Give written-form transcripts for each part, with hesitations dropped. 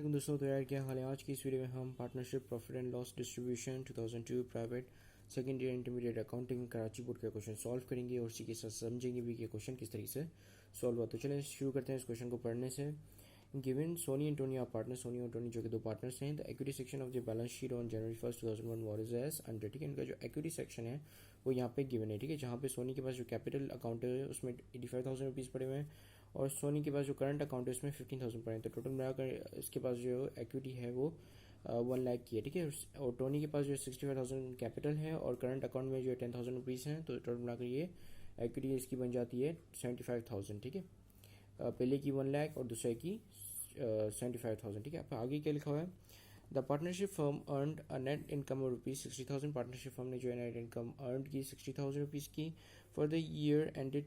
वालेकुम दोस्तों। तो यार क्या हाल है? आज की इस वीडियो में हम partnership profit and loss distribution 2002 private second year intermediate accounting Karachi board का क्वेश्चन सॉल्व करेंगे और उसी के साथ समझेंगे भी कि क्वेश्चन किस तरीके से सॉल्व हुआ। तो चलिए शुरू करते हैं इस क्वेश्चन को पढ़ने से। Given Sony and Tony are partner, Sony और टोनी जो कि दो पार्टनर्स हैं। The equity section of the balance sheet on January 1 2001 was as under. ठीक है, इनका जो इक्विटी सेक्शन है वो यहाँ पे गिवन है। ठीक है, जहाँ पे सोनी के पास जो कैपिटल अकाउंट है उसमें 85,000 रुपीज़ पड़े हुए हैं और सोनी के पास जो करंट अकाउंट है उसमें 15,000 पड़े हैं। तो टोटल मिलाकर इसके पास जो इक्विटी है वो 1 लाख की है। ठीक है, और टोनी के पास जो 65,000 कैपिटल है और करंट अकाउंट में जो 10,000 रुपीज़ हैं। तो टोटल मिलाकर ये इक्विटी इसकी बन जाती है 75,000। ठीक है, पहले की 1 लाख और दूसरे की 75,000। ठीक है, अब आगे क्या लिखा हुआ है? The partnership firm earned a net income of rupees 60,000। Partnership firm ने जो है नेट इनकम अर्न की 60,000 रुपीज़ की for the year ended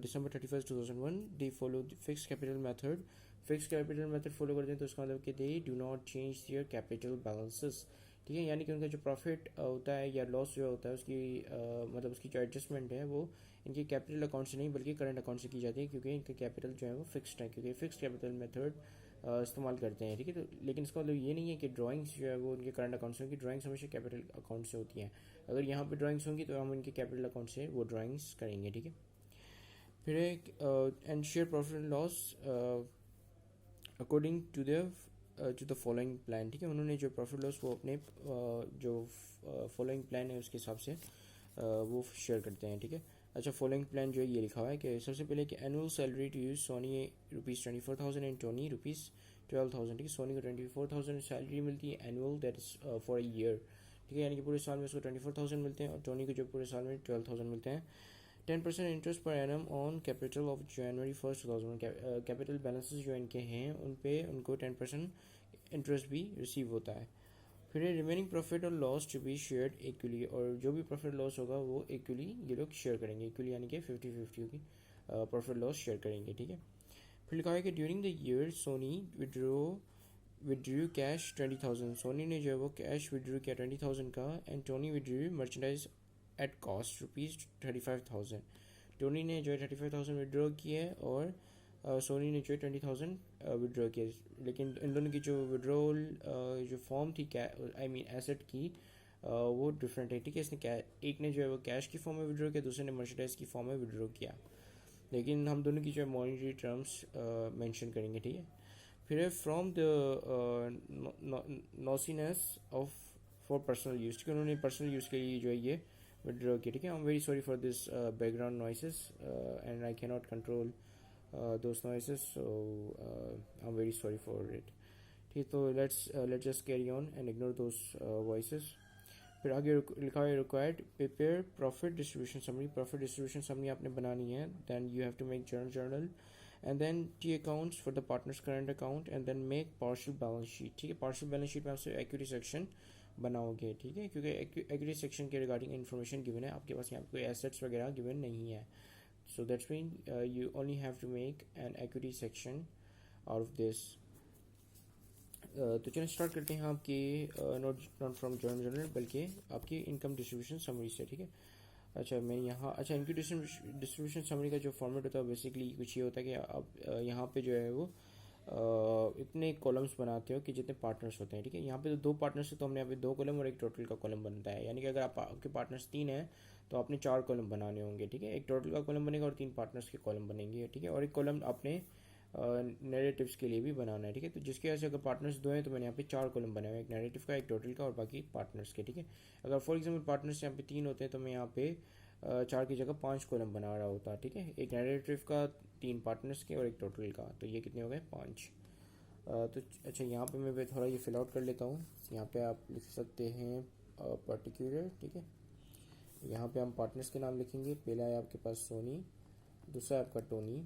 December 31, 2001। They follow fix capital method. Fix capital method follow करते हैं तो उसका मतलब कि they do not change their capital balances. ठीक है, यानी कि उनका जो प्रॉफिट होता है या लॉस जो होता है उसकी मतलब उसकी जो एडजस्टमेंट है वो इनके कैपिटल अकाउंट से नहीं बल्कि करंट अकाउंट से की जाती है, क्योंकि इनका कैपिटल जो है वो फिक्स्ड है, क्योंकि फिक्स कैपिटल मेथड इस्तेमाल करते हैं। ठीक है, तो लेकिन इसका मतलब ये नहीं है कि ड्राइंग्स जो है वो उनके करंट अकाउंट से होंगी। ड्राइंग्स हमेशा कैपिटल अकाउंट से होती हैं। अगर यहाँ पे ड्राइंग्स होंगी तो हम इनके कैपिटल अकाउंट से वो ड्राइंग्स करेंगे। ठीक है, फिर एक and share profit and loss according to the following plan. ठीक है, उन्होंने जो प्रॉफिट लॉस वो अपने जो फॉलोइंग प्लान है उसके हिसाब से वो शेयर करते हैं। ठीक है, अच्छा, फॉलोइंग प्लान जो है ये लिखा हुआ है कि सबसे पहले कि annual salary to use Sony ₹24,000 and Tony ₹12,000। ठीक है, सोनी को 24,000 सैलरी मिलती है annual, that is for a year. ठीक है, यानी कि पूरे साल में उसको 24,000 मिलते हैं और टोनी को जो पूरे साल में 12,000 मिलते हैं। 10% interest per annum on capital of January 1, 2001। Capital balances जो इनके हैं उन पे उनको 10% इंटरेस्ट भी रिसीव होता है। फिर रिमेनिंग प्रॉफिट और loss to be shared equally, और जो भी प्रॉफिट लॉस होगा वो इक्वली ये लोग शेयर करेंगे। इक्वली यानी कि 50-50 की प्रॉफिट लॉस शेयर करेंगे। ठीक है, फिर लिखा है कि during the year Sony withdrew cash 20,000। Sony ने जो है वो कैश विड्रू किया 20,000 का and Tony withdrew merchandise at cost ₹35,000। Tony ने जो है 35,000 विड्रॉ किया है और सोनी ने जो है 20,000 विड्रॉ किया। लेकिन इन दोनों की जो विड्रॉल जो फॉर्म थी आई मीन एसेट की वो डिफरेंट है। ठीक है, इसने एक ने जो है वो कैश की फॉर्म में विड्रॉ किया, दूसरे ने मर्चेंडाइज की फॉर्म में विड्रॉ किया, लेकिन हम दोनों की जो है मॉनिटरी टर्म्स मेंशन करेंगे। ठीक है, फिर है from the nosiness of for personal use. ठीक है, उन्होंने पर्सनल यूज़ के लिए जो है ये विड्रॉ किया। ठीक है, I am very sorry for this background noises and I can not control those noises, so I'm very sorry for it. ठीक, तो let's just carry on and ignore those voices. फिर आगे लिखा है required prepare profit distribution summary. Profit distribution summary आपने बनानी है। Then you have to make journal and then T accounts for the partners current account and then make partial balance sheet. ठीक है, partial balance sheet में आपसे equity section बनाओगे। ठीक है, क्योंकि इक्विटी सेक्शन के रिगार्डिंग इन्फॉर्मेशन गिवन है, आपके पास यहाँ पे कोई एसेट्स वगैरह गिवन नहीं है। So that's mean you only have to make an equity section out of this. तो चलिए स्टार्ट करते हैं आपकी नॉट फ्रॉम जर्नल बल्कि आपकी इनकम डिस्ट्रीब्यूशन समरी से। ठीक है, अच्छा मैं यहाँ इनकी डिस्ट्रीब्यूशन समरी का जो फॉर्मेट होता है बेसिकली कुछ ये होता है कि आप यहाँ पे जो है वो इतने कॉलम्स बनाते हो कि जितने पार्टनर्स होते हैं। ठीक है, यहाँ पे तो 2 पार्टनर्स है तो हमने यहाँ पे 2 कॉलम और एक टोटल का कॉलम बनता है, यानी कि अगर आपके पार्टनर्स 3 हैं तो आपने 4 कॉलम बनाने होंगे। ठीक है, एक टोटल का कॉलम बनेगा और 3 पार्टनर्स के कॉलम बनेंगे। ठीक है, और एक कॉलम आपने नैरेटिव्स के लिए भी बनाना है। ठीक है, तो जिसकी वजह से अगर पार्टनर्स 2 हैं तो मैंने यहाँ पे 4 कॉलम बनाए हुए, एक नैरेटिव का, एक टोटल का और बाकी पार्टनर्स के। ठीक है, अगर फॉर एग्जाम्पल पार्टनर्स यहाँ पे 3 होते हैं तो मैं यहाँ पे 4 की जगह 5 कॉलम बना रहा होता। ठीक है, एक नैरेटिव का, 3 पार्टनर्स के और एक टोटल का, तो ये कितने हो गए 5। तो अच्छा यहाँ पे मैं थोड़ा ये फिल आउट कर लेता हूँ। यहाँ पे आप लिख सकते हैं पर्टिकुलर। ठीक है, यहाँ पे हम पार्टनर्स के नाम लिखेंगे। पहला है आपके पास सोनी, दूसरा है आपका टोनी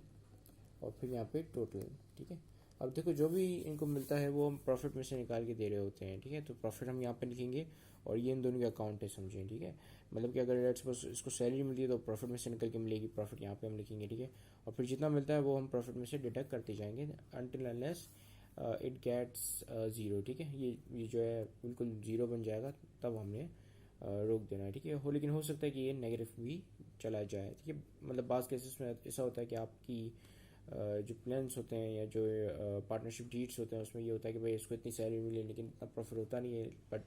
और फिर यहाँ पे टोटल। ठीक है, अब देखो जो भी इनको मिलता है वो हम प्रॉफिट में से निकाल के दे रहे होते हैं। ठीक है, तो प्रॉफिट हम यहाँ पे लिखेंगे और ये इन दोनों के अकाउंट है, समझें। ठीक है, मतलब कि अगर सपोज इसको सैलरी मिलती है तो प्रॉफिट में से निकल के मिलेगी, प्रॉफिट यहाँ पे हम लिखेंगे। ठीक है, और फिर जितना मिलता है वो हम प्रॉफिट में से डिडक्ट करते जाएंगे अनटिल अनलेस इट गेट्स 0। ठीक है, ये जो है बिल्कुल 0 बन जाएगा तब हमने रोक देना है। ठीक है, लेकिन हो सकता है कि ये नेगेटिव भी चला जाए। ठीक है, मतलब बाज़ केसेस में ऐसा होता है कि आपकी जो प्लान्स होते हैं या जो पार्टनरशिप डीड्स होते हैं उसमें ये होता है कि भाई इसको इतनी सैलरी मिली लेकिन इतना प्रॉफिट होता नहीं है, but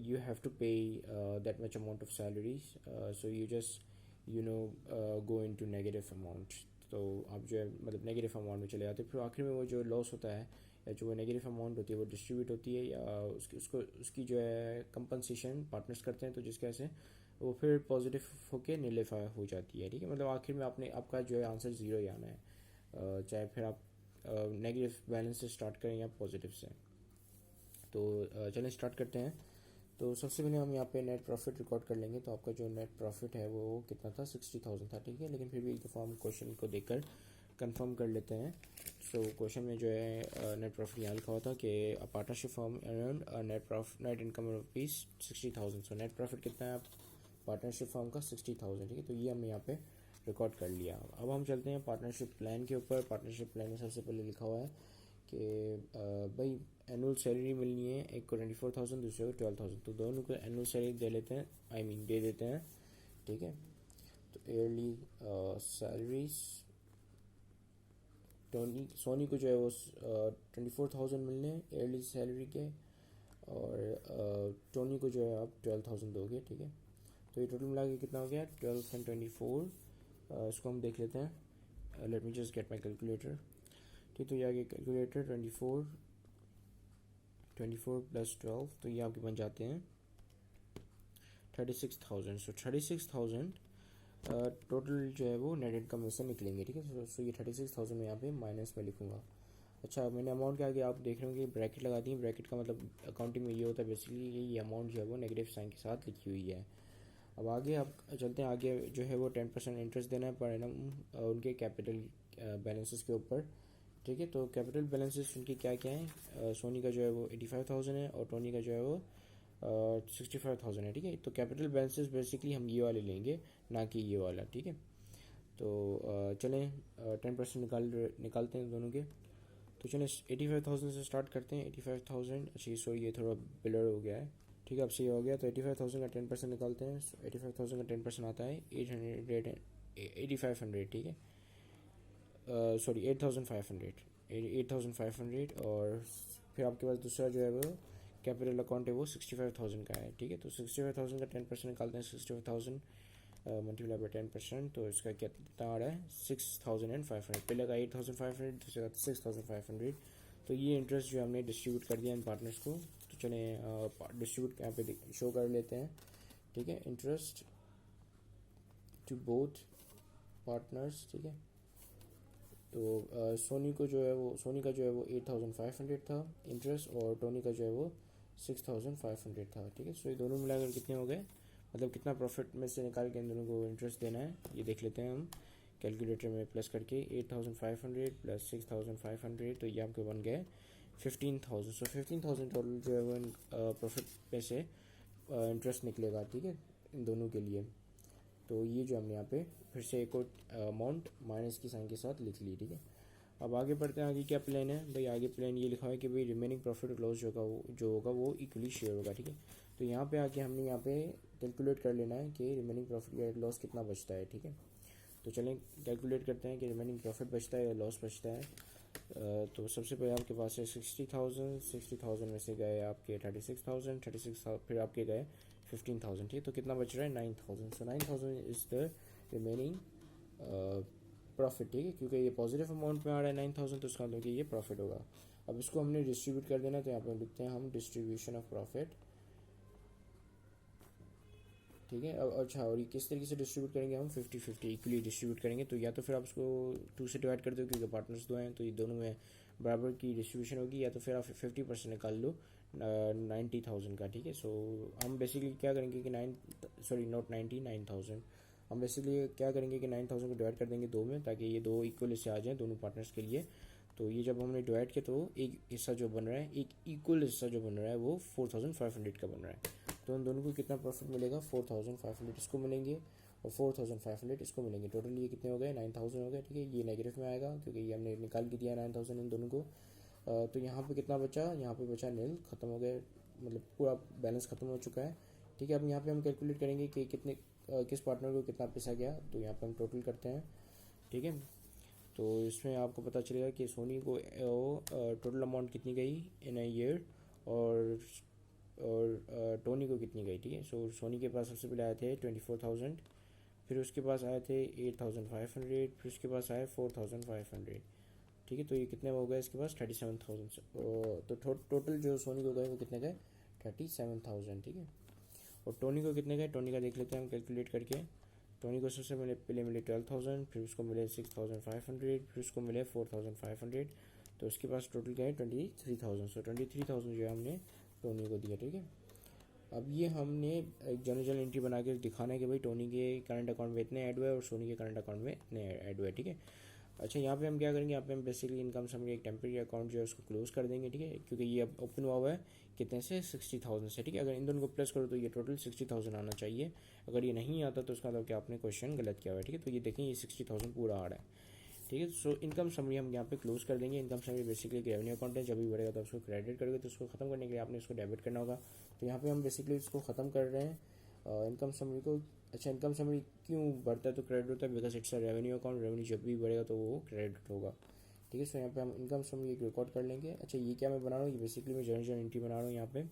you have to pay that much amount of salaries, so you just go into negative amount. तो आप जो है मतलब नेगेटिव अमाउंट में चले जाते हैं, फिर आखिर में वो जो लॉस होता है या जो वो नेगेटिव अमाउंट होती है वो डिस्ट्रीब्यूट होती है या उसकी जो है कंपनसेशन पार्टनर्स करते हैं, तो जिसकी वजह से वो फिर पॉजिटिव होके निलेफा हो जाती है। ठीक है, मतलब आखिर में आपका जो है आंसर ज़ीरो ही आना है, चाहे फिर आप नेगेटिव बैलेंस से स्टार्ट करें या पॉजिटिव से। तो चलें स्टार्ट करते हैं। तो सबसे पहले हम यहाँ पे नेट प्रॉफिट रिकॉर्ड कर लेंगे। तो आपका जो नेट प्रॉफिट है वो कितना था, 60,000 था। ठीक है, लेकिन फिर भी एक दफ़ा हम क्वेश्चन को देखकर कंफर्म कर लेते हैं। सो क्वेश्चन में जो है नेट प्रॉफिट यहाँ लिखा हुआ था कि partnership firm earn net income rupees 60,000। So net profit कितना है पार्टनरशिप फर्म का, 60,000। ठीक है, तो ये हमने यहाँ पे रिकॉर्ड कर लिया। अब हम चलते हैं पार्टनरशिप प्लान के ऊपर। पार्टनरशिप प्लान में सबसे पहले लिखा हुआ है कि भाई एनुअल सैलरी मिलनी है, एक को 24,000 दूसरे को 12,000, तो दोनों को एनुअल सैलरी दे लेते हैं, दे देते हैं। ठीक है, तो ईयरली सैलरीज सोनी को जो है वो 24,000 मिलने ईयरली सैलरी के, और टोनी को जो है आप 12,000 दोगे। ठीक है, तो ये टोटल मिला के कितना हो गया, 12 एंड 24। इसको हम देख लेते हैं। Late me just get my calculator. ठीक, तो ये आगे कैलकुलेटर 24 प्लस 12, तो ये आपके बन जाते हैं 36,000। सो 36,000 टोटल जो है वो नेट इनकम में से निकलेंगे। ठीक है, सो ये 36,000 मैं यहाँ पे माइनस में लिखूँगा। अच्छा, मैंने अमाउंट के आगे आप देख रहे होंगे ब्रैकेट लगा दी है। ब्रैकेट का मतलब अकाउंटिंग में ये होता है बेसिकली ये अमाउंट जो है वो नेगेटिव साइन के साथ लिखी हुई है। अब आगे आप चलते हैं, आगे जो है वो 10% इंटरेस्ट देना है पर एनम उनके कैपिटल बैलेंसेस के ऊपर। ठीक है, तो कैपिटल बैलेंसेस उनके क्या क्या हैं, सोनी का जो है वो 85,000 है और टोनी का जो है वो 65,000 है। ठीक है, तो कैपिटल बैलेंसेस बेसिकली हम ये वाले लेंगे, ना कि ये वाला। ठीक है, तो चलें 10% निकालते हैं दोनों के। तो चलें 85,000 से स्टार्ट करते हैं। 85,000, अच्छा सॉरी ये थोड़ा बिलर हो गया है। ठीक है, अब सही हो गया। तो 85,000 का 10% निकालते हैं। 85,000 का 10% आता है 8,500। ठीक है, सॉरी 8,500 और फिर आपके पास दूसरा जो है वो कैपिटल अकाउंट है वो 65,000 का है। ठीक है, तो 65,000 का 10% निकालते हैं। 65,000 मल्टीप्लाई बाई 10%, तो इसका कितना आ रहा है 6,500। पहले का 8,500, दूसरे का 6,500। तो ये इंटरेस्ट जो हमने डिस्ट्रीब्यूट कर दिया इन पार्टनर्स को। तो चलें डिस्ट्रीब्यूट यहाँ पे शो कर लेते हैं। ठीक है, इंटरेस्ट टू बोथ पार्टनर्स। ठीक है, तो सोनी का जो है वो 8,500 था इंटरेस्ट, और टोनी का जो है वो 6,500 था। ठीक है, सो ये दोनों मिलाकर कितने हो गए, मतलब कितना प्रॉफिट में से निकाल के इन दोनों को इंटरेस्ट देना है ये देख लेते हैं हम कैलकुलेटर में प्लस करके। 8,500 प्लस 6,500, तो ये आपके बन गए 15,000। सो 15,000 टोटल जो है वो प्रॉफिट में से इंटरेस्ट निकलेगा। ठीक है, इन दोनों के लिए। तो ये जो हमने यहाँ पे फिर से एक और अमाउंट माइनस की साइन के साथ लिख ली। ठीक है, अब आगे बढ़ते हैं। आगे क्या प्लान है भाई, आगे प्लान ये लिखा है कि भाई रिमेनिंग प्रॉफिट और लॉस जो होगा वो इक्वली शेयर होगा। ठीक है, तो यहाँ पे आके हमने यहाँ पे कैलकुलेट कर लेना है कि रिमेनिंग प्रॉफिट या लॉस कितना बचता है। ठीक है, तो चलें कैलकुलेट करते हैं कि रिमेनिंग प्रॉफिट बचता है या लॉस बचता है। तो सबसे पहले आपके पास है 60,000 में से गए आपके 36,000 फिर आपके गए 15,000। ठीक है, तो कितना बच रहा है 9,000। सो 9,000 इज़ द रिमेनिंग प्रॉफिट। ठीक है, क्योंकि ये पॉजिटिव अमाउंट में आ रहा है 9,000, तो उसका मतलब कि ये प्रॉफिट होगा। अब इसको हमने डिस्ट्रीब्यूट कर देना, तो यहाँ पर लिखते हैं हम डिस्ट्रीब्यूशन ऑफ प्रॉफिट। ठीक है, अब अच्छा, और ये किस तरीके से डिस्ट्रीब्यूट करेंगे हम 50-50 इक्वली डिस्ट्रीब्यूट करेंगे। तो या तो फिर आप उसको 2 से डिवाइड कर दो क्योंकि पार्टनर्स 2 हैं, तो ये दोनों में बराबर की डिस्ट्रीब्यूशन होगी, या तो फिर आप 50% निकाल लो 90,000 का। ठीक है, सो हम बेसिकली क्या करेंगे कि 9,000 हम बेसिकली क्या करेंगे कि 9,000 को डिवाइड कर देंगे 2 में, ताकि ये 2 इक्वल हिस्से आ जाएँ दोनों पार्टनर्स के लिए। तो ये जब हमने डिवाइड किया तो एक हिस्सा जो बन रहा है, एक इक्वल हिस्सा जो बन रहा है वो 4,500 का बन रहा है। तो उन दोनों को कितना प्रॉफिट मिलेगा, 4,500 इसको मिलेंगे और 4,500 इसको मिलेंगे। टोटल ये कितने हो गए 9,000 हो गए। ठीक है, ये नेगेटिव में आएगा क्योंकि ये हमने निकाल के दिया 9,000 इन दोनों को। तो यहाँ पे कितना बचा, यहाँ पे बचा नील, ख़त्म हो गए, मतलब पूरा बैलेंस ख़त्म हो चुका है। ठीक है, अब यहाँ पे हम कैलकुलेट करेंगे कि कितने किस पार्टनर को कितना पैसा गया। तो यहाँ पे हम टोटल करते हैं। ठीक है, तो इसमें आपको पता चलेगा कि सोनी को टोटल अमाउंट कितनी गई इन अ ईयर, और टोनी को कितनी गई, ठीक है। सो सोनी के पास सबसे पहले आए थे 24,000, फिर उसके पास आए थे 8,500, फिर उसके पास आए 4,500, ठीक है। तो ये कितने हो गए इसके पास 37,000। तो टोटल जो सोनी को गए वो कितने गए 37,000, ठीक है। और टोनी को कितने गए, टोनी का देख लेते हैं हम कैलकुलेट करके। टोनी को सबसे पहले मिले 12,000, फिर उसको मिले 6,500, फिर उसको मिले 4,500, तो उसके पास टोटल क्या है 23,000। सो 23,000 जो है हमने टोनी को दिया, ठीक है। अब ये हमने एक जनरल एंट्री बना के दिखाना है कि भाई टोनी के करंट अकाउंट में इतने ऐड हुए और सोनी के करंट अकाउंट में इतने ऐड हुए, ठीक है। अच्छा, यहाँ पे हम क्या करेंगे, यहाँ पे हम बेसिकली इनकम समरी एक टेम्परेरी अकाउंट जो है उसको क्लोज कर देंगे, ठीक है, क्योंकि ये अब ओपन हुआ है कितने से 60,000 से, ठीक है। अगर इन दोनों को प्लस करो तो ये टोटल 60,000 आना चाहिए। अगर ये नहीं आता तो उसका मतलब कि आपने क्वेश्चन गलत किया हुआ है, ठीक है। तो ये देखें ये 60,000 पूरा आ रहा है, ठीक है। सो इनकम समरी हम यहाँ पे क्लोज कर देंगे। इनकम समरी बेसिकली एक रेवेन्यू अकाउंट है, जब भी बढ़ेगा तो उसको क्रेडिट करोगे, तो उसको खत्म करने के लिए आपने उसको डेबिट करना होगा। तो यहाँ पे हम बेसिकली इसको ख़त्म कर रहे हैं इनकम समरी को। अच्छा, इनकम समरी क्यों बढ़ता है तो क्रेडिट होता है, because it's a revenue account, revenue जब भी बढ़ेगा तो वो क्रेडिट होगा, ठीक है। सो यहाँ पे हम इनकम समरी एक रिकॉर्ड कर लेंगे। अच्छा, ये क्या मैं बना रहा हूँ, ये बेसिकली मैं जनरल एंट्री बना रहा हूँ यहाँ पे,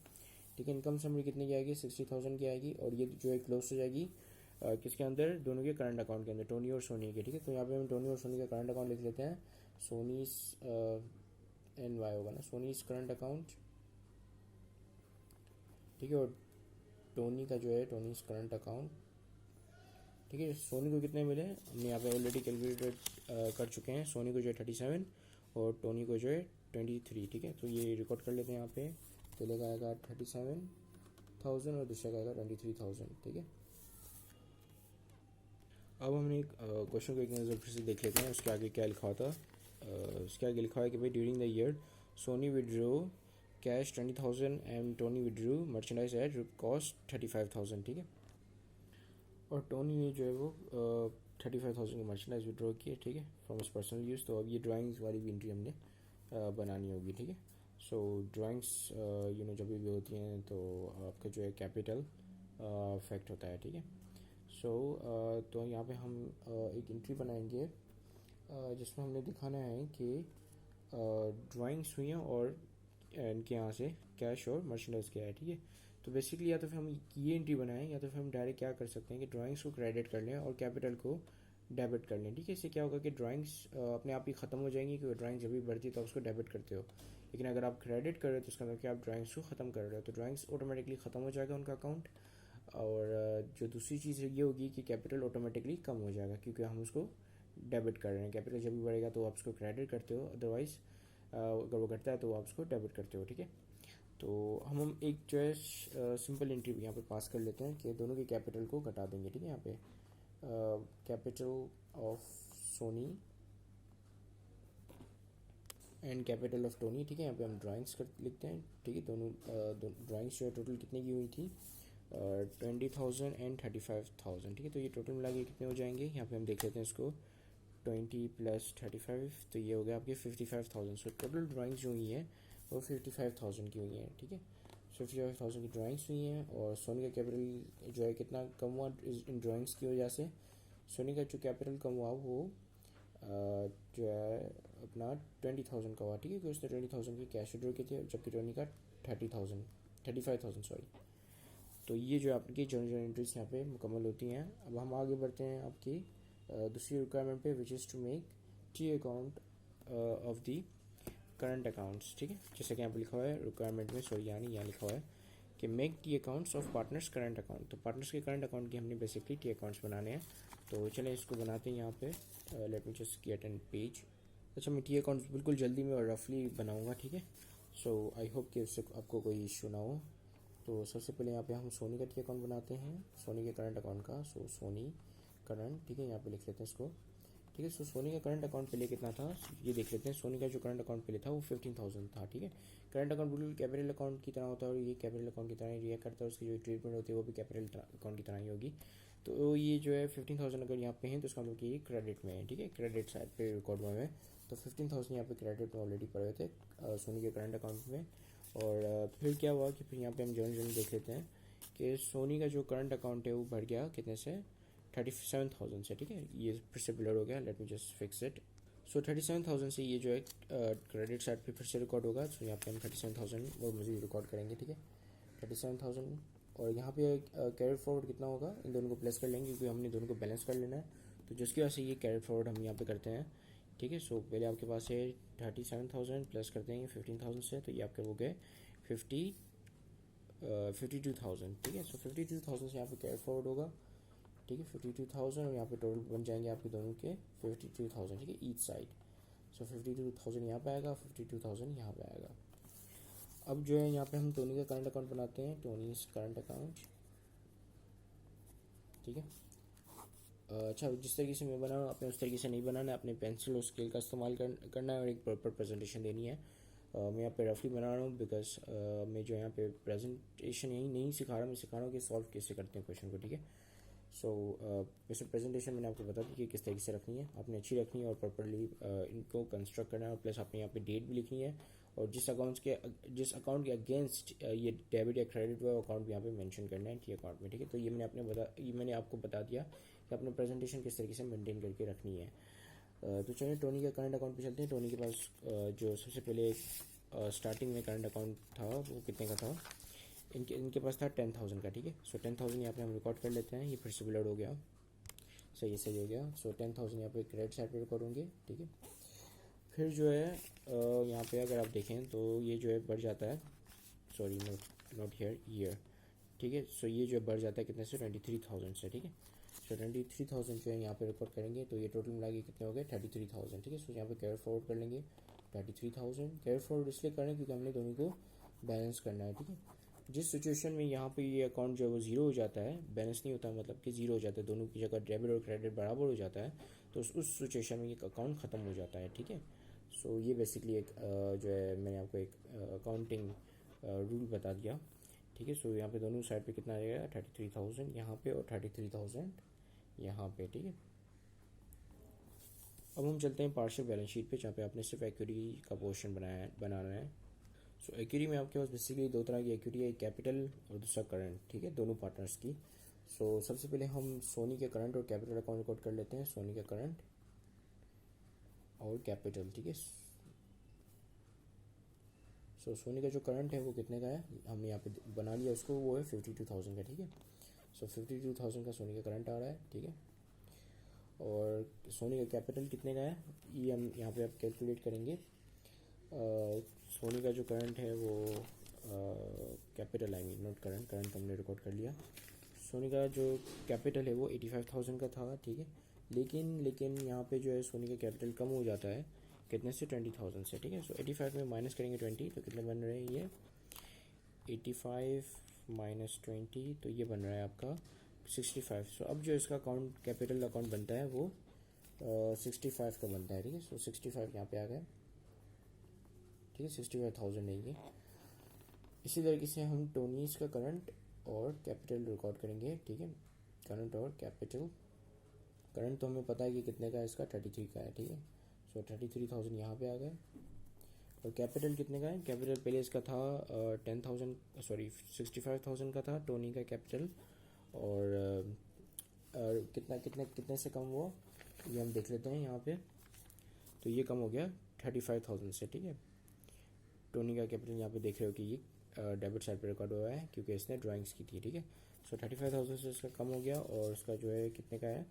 ठीक है। इनकम समरी कितनी की आएगी 60,000 की आएगी, और ये जो है क्लोज हो जाएगी किसके अंदर, दोनों के करंट अकाउंट के अंदर, टोनी और सोनी के, ठीक है। तो यहाँ पे हम टोनी और सोनी का करंट अकाउंट लिख लेते हैं। सोनीस एन वाई होगा ना, सोनीस करंट अकाउंट, ठीक है। और टोनी का जो है टोनीस करंट अकाउंट, ठीक है। सोनी को कितने मिले हमने यहाँ पे ऑलरेडी कैलकुलेटेड कर चुके हैं। सोनी को जो है 37 और टोनी को जो है 23, ठीक है। तो ये रिकॉर्ड कर लेते हैं यहाँ पे। पहले का आएगा 37,000 और दूसरे का आएगा 23,000, ठीक है। अब हमने एक क्वेश्चन को एक नज़र फिर से देख लेते हैं, उसके आगे क्या लिखा था। उसके आगे लिखा है कि भाई during the year Sony withdrew cash 20,000 and Tony withdrew merchandise at cost 35,000, ठीक है। और टोनी ने जो है वो 35,000 की मर्चेंडाइज विड्रॉ की है, ठीक है, फ्रॉम इस पर्सनल यूज़। तो अब ये ड्राइंग्स वाली भी एंट्री हमने बनानी होगी, ठीक है। सो ड्राइंग्स जब भी होती हैं तो आपका जो है कैपिटल इफेक्ट होता है, ठीक है। सो तो यहाँ पे हम एक एंट्री बनाएंगे जिसमें हमने दिखाना है कि ड्राइंग्स हुई हैं और इनके यहाँ से कैश और मर्चेंडाइज किया है, ठीक है। तो बेसिकली या तो फिर हम ये एंट्री बनाएं या तो फिर हम डायरेक्ट क्या कर सकते हैं कि ड्राइंग्स को क्रेडिट कर लें और कैपिटल को डेबिट कर लें, ठीक है। इससे क्या होगा कि ड्राइंग्स अपने आप ही ख़त्म हो जाएंगी, क्योंकि ड्राइंग जब भी बढ़ती है तो आप उसको डेबिट करते हो। लेकिन अगर आप क्रेडिट कर रहे हो तो इसका मतलब कि आप ड्राइंग्स को ख़त्म कर रहे हो, तो ड्राइंग्स ऑटोमेटिकली ख़त्म हो जाएगा उनका अकाउंट। और जो दूसरी चीज़ ये होगी कि कैपिटल ऑटोमेटिकली कम हो जाएगा, क्योंकि हम उसको डेबिट कर रहे हैं। कैपिटल जब भी बढ़ेगा तो आप उसको क्रेडिट करते हो, अदरवाइज़ अगर वो घटता है तो आप उसको डेबिट करते हो, ठीक है। तो हम एक जो है सिंपल एंट्री यहाँ पे पास कर लेते हैं कि दोनों के कैपिटल को घटा देंगे, ठीक है। यहाँ पे capital of Soni and capital of Tony, ठीक है। यहाँ पे हम ड्राइंग्स कर लिखते हैं, ठीक है। दोनों ड्राइंग्स जो है टोटल कितने की हुई थी 20,000 एंड 35,000, ठीक है। तो ये टोटल मिला के कितने हो जाएंगे, यहाँ पे हम देख लेते हैं इसको 20 + 35, तो ये हो गया आपके 55,000। सो टोटल ड्राइंग्स जो हुई है वो 55,000 की हुई हैं, ठीक है। 55,000 की ड्राइंग्स हुई हैं। और सोनी का कैपिटल जो है कितना कम हुआ इन ड्राइंग्स की वजह से। सोनी का जो कैपिटल कम हुआ वो जो है अपना 20,000 का हुआ, ठीक है, क्योंकि उसने 20,000 की कैश विड्रॉ की थी, जबकि टोनी का 35,000 सॉरी। तो ये जो आपकी जनरल एंट्रीज यहाँ पे मुकम्मल होती हैं। अब हम आगे बढ़ते हैं आपकी दूसरी रिक्वायरमेंट पे, which is to make T account of the current accounts, ठीक है। जैसे कि यहाँ पे लिखा हुआ है रिक्वायरमेंट में, सॉरी यानी यहाँ लिखा हुआ है कि make tea accounts of partners current account. तो पार्टनर्स के करंट अकाउंट की हमने बेसिकली टी अकाउंट्स बनाने हैं। तो चलें इसको बनाते हैं यहाँ पे। Late me just get an page. अच्छा, मैं टी अकाउंट्स बिल्कुल जल्दी में और रफली बनाऊँगा, ठीक है। सो आई होप कि उससे आपको कोई इशू ना हो। तो सबसे पहले यहाँ पे हम सोनी का टी अकाउंट बनाते हैं, सोनी के करंट अकाउंट का। सो सोनी करंट, ठीक है, यहाँ पे लिख लेते हैं इसको, ठीक है। सो सोनी का करंट अकाउंट पहले कितना था ये देख लेते हैं। सोनी का जो करंट अकाउंट पहले था वो 15,000 था, ठीक है। करंट अकाउंट बिल्कुल कैपिटल अकाउंट की तरह होता है और ये कैपिटल अकाउंट की तरह ही रिएक्ट करता है, उसकी जो ट्रीटमेंट होती है वो भी कैपिटल अकाउंट की तरह ही होगी। तो ये जो है 15,000 अगर यहाँ पे है तो उसका मतलब कि ये क्रेडिट में है, ठीक है, क्रेडिट साइड पे रिकॉर्ड हुआ है। तो 15,000 यहाँ पे क्रेडिट में ऑलरेडी पड़े हुए थे सोनी के करंट अकाउंट में। और फिर क्या हुआ कि फिर यहाँ पे हम जनरल देख लेते हैं कि सोनी का जो करंट अकाउंट है वो बढ़ गया कितने से 37,000 से, ठीक है। ये फिर से ब्लर हो गया, let me just fix it. So 37,000 से ये जो है क्रेडिट साइड पे फिर से रिकॉर्ड होगा। सो यहाँ पे हम 37,000 और मज़ीद रिकॉर्ड करेंगे, ठीक है। 37,000 और यहाँ पे कैरी फॉरवर्ड कितना होगा, इन दोनों को प्लस कर लेंगे क्योंकि हमने दोनों को बैलेंस कर लेना है। तो जिसकी वजह से ये कैरी फॉरवर्ड हम यहाँ पे करते हैं, ठीक है। सो पहले आपके पास है 37,000 प्लस कर देंगे 15,000 से, तो ये आपके हो गए 52,000, ठीक है। सो 52,000 से यहाँ पे कैरी फॉरवर्ड होगा, ठीक है। 52,000 और यहाँ पे टोटल बन जाएंगे आपके दोनों के 52,000, ठीक है, ईच साइड। सो 52,000 यहाँ पे आएगा, 52,000 यहाँ पे आएगा। अब जो है यहाँ पे हम टोनी का करंट अकाउंट बनाते हैं, टोनीज करंट अकाउंट, ठीक है। अच्छा, जिस तरीके से मैं बना रहा हूँ आपने उस तरीके से नहीं बनाना है, अपने पेंसिल और स्केल का इस्तेमाल करना है और एक प्रॉपर प्रेजेंटेशन देनी है। मैं यहाँ पे रफली बना रहा हूँ बिकॉज मैं जो यहाँ पे प्रेजेंटेशन यही नहीं सिखा रहा, मैं सिखा रहा हूँ कि सॉल्व कैसे करते हैं क्वेश्चन को, ठीक है। सो वैसे प्रेजेंटेशन मैंने आपको बता दी कि किस तरीके से रखनी है, आपने अच्छी रखनी है और प्रॉपरली इनको कंस्ट्रक्ट करना है। और प्लस आपने यहाँ पे डेट भी लिखनी है और जिस अकाउंट के अगेंस्ट ये डेबिट या क्रेडिट हुआ अकाउंट भी यहाँ पे मेंशन करना है टी अकाउंट में, ठीक है। तो ये मैंने आपको बता दिया कि अपने प्रेजेंटेशन किस तरीके से मेंटेन करके रखनी है। तो चलिए टोनी के करंट अकाउंट पे चलते हैं। टोनी के पास जो सबसे पहले स्टार्टिंग में करंट अकाउंट था वो कितने का था, इनके पास था 10,000 का, ठीक है। सो 10,000 यहाँ पे हम रिकॉर्ड कर लेते हैं, ये फिर से ब्लड हो गया, सही हो गया। सो 10,000 यहाँ पे क्रेडिट साइड पे रिकॉर्ड होंगे, ठीक है। फिर जो है यहाँ पे अगर आप देखें तो ये जो है बढ़ जाता है, सॉरी नॉट ईयर, ठीक है। सो ये जो बढ़ जाता है कितने से, 23,000 से, ठीक है। सो 23,000 जो है यहाँ पे रिकॉर्ड करेंगे तो ये टोटल मिला के कितने हो गए 33,000, ठीक है। सो यहाँ पे कैरी फॉरवर्ड कर लेंगे 33,000। कैरी फॉरवर्ड इसलिए करें क्योंकि हमने दोनों को बैलेंस करना है, ठीक है। जिस सिचुएशन में यहाँ पे ये अकाउंट जो है वो ज़ीरो हो जाता है, बैलेंस नहीं होता मतलब कि ज़ीरो हो जाता है, दोनों की जगह डेबिट और क्रेडिट बराबर हो जाता है, तो उस सिचुएशन में ये अकाउंट ख़त्म हो जाता है, ठीक है। सो ये बेसिकली एक जो है मैंने आपको एक अकाउंटिंग रूल बता दिया, ठीक है। सो यहाँ पे दोनों साइड पे कितना आ जाएगा 33,000 यहाँ पे और 33,000 यहाँ पे, ठीक है। अब हम चलते हैं पार्शियल बैलेंस शीट पे, जहाँ पे आपने सिर्फ इक्विटी का पोर्शन बनाना है। सो इक्विटी में आपके पास बेसिकली दो तरह की इक्विटी है, एक कैपिटल और दूसरा करंट, ठीक है, दोनों पार्टनर्स की। सो सबसे पहले हम सोनी के करंट और कैपिटल अकाउंट रिकॉर्ड कर लेते हैं, सोनी का करंट और कैपिटल, ठीक है। सो सोनी का जो करंट है वो कितने का है, हमने यहाँ पे बना लिया उसको, वो है 52,000 का, ठीक है। सो 52,000 का सोनी का करंट आ रहा है, ठीक है। और सोनी का कैपिटल कितने का है ये हम यहाँ पे आप कैलकुलेट करेंगे। सोनी का जो करंट है वो capital I mean not current हमने रिकॉर्ड कर लिया। सोनी का जो कैपिटल है वो 85,000 का था, ठीक है। लेकिन यहाँ पे जो है सोनी का कैपिटल कम हो जाता है कितने से 20,000 से, ठीक है। सो 85 में माइनस करेंगे 20 तो कितने बन रहे हैं ये 85 माइनस 20 तो ये बन रहा है आपका 65। सो अब जो इसका अकाउंट कैपिटल अकाउंट बनता है वो 65 का बनता है, ठीक है। सो 65 यहाँ पे आ गया, ठीक है, 65,000 है ये। इसी तरीके से हम टोनीज का करंट और कैपिटल रिकॉर्ड करेंगे, ठीक है। करंट और कैपिटल, करंट तो हमें पता है कि कितने का है, इसका 33 का है, ठीक है। सो 33,000 यहाँ पे आ गए। और कैपिटल कितने का है, कैपिटल पहले इसका था 65,000 का था टोनी का कैपिटल। और कितने से कम हुआ ये हम देख लेते हैं यहाँ पे, तो ये कम हो गया 35,000 से, ठीक है। टोनी का कैपिटल यहाँ पे देख रहे हो कि ये डेबिट साइड पे रिकॉर्ड हुआ है क्योंकि इसने ड्राइंग्स की थी, ठीक है। सो 35,000 से इसका कम हो गया और इसका जो है कितने का है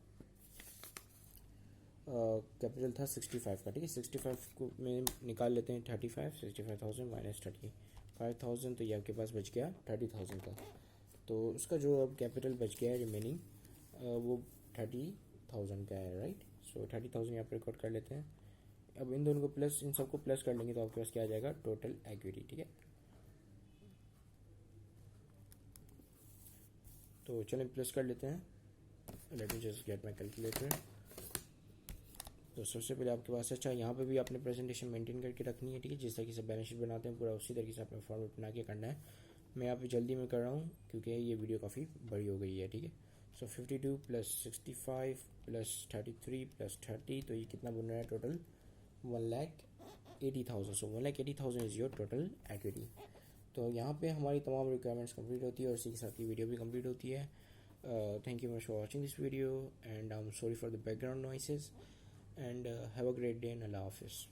कैपिटल था 65 का, ठीक है। 65 को में निकाल लेते हैं 65,000 माइनस 35,000 तो ये आपके पास बच गया 30,000 का। तो उसका जो अब कैपिटल बच गया है रिमेनिंग वो 30,000 का है, राइट। सो 30,000 यहाँ पर रिकॉर्ड कर लेते हैं। अब इन दोनों को इन सबको प्लस कर लेंगे तो आपके पास क्या आ जाएगा टोटल इक्विटी, ठीक है। तो चलें प्लस कर लेते हैं, late me just get my calculator. तो सबसे पहले आपके पास अच्छा यहाँ पे भी आपने प्रेजेंटेशन मेंटेन करके रखनी है, ठीक है। जिस तरीके से बैलेंस शीट बनाते हैं पूरा उसी तरीके से आपने फॉर्मेट बना के करना है। मैं यहाँ पे जल्दी में कर रहा हूँ क्योंकि ये वीडियो काफ़ी बड़ी हो गई है, ठीक है। सो 52 प्लस 65 प्लस 33 प्लस 30 तो ये कितना बन रहा है total 1,80,000। So 1,80,000 is your total equity. तो यहाँ पे हमारी तमाम रिक्वायरमेंट्स कंप्लीट होती है और इसी के साथ ये वीडियो भी कंप्लीट होती है। Thank you much for watching this video and I am sorry for the background noises. And have a great day and अल्लाह हाफिज़।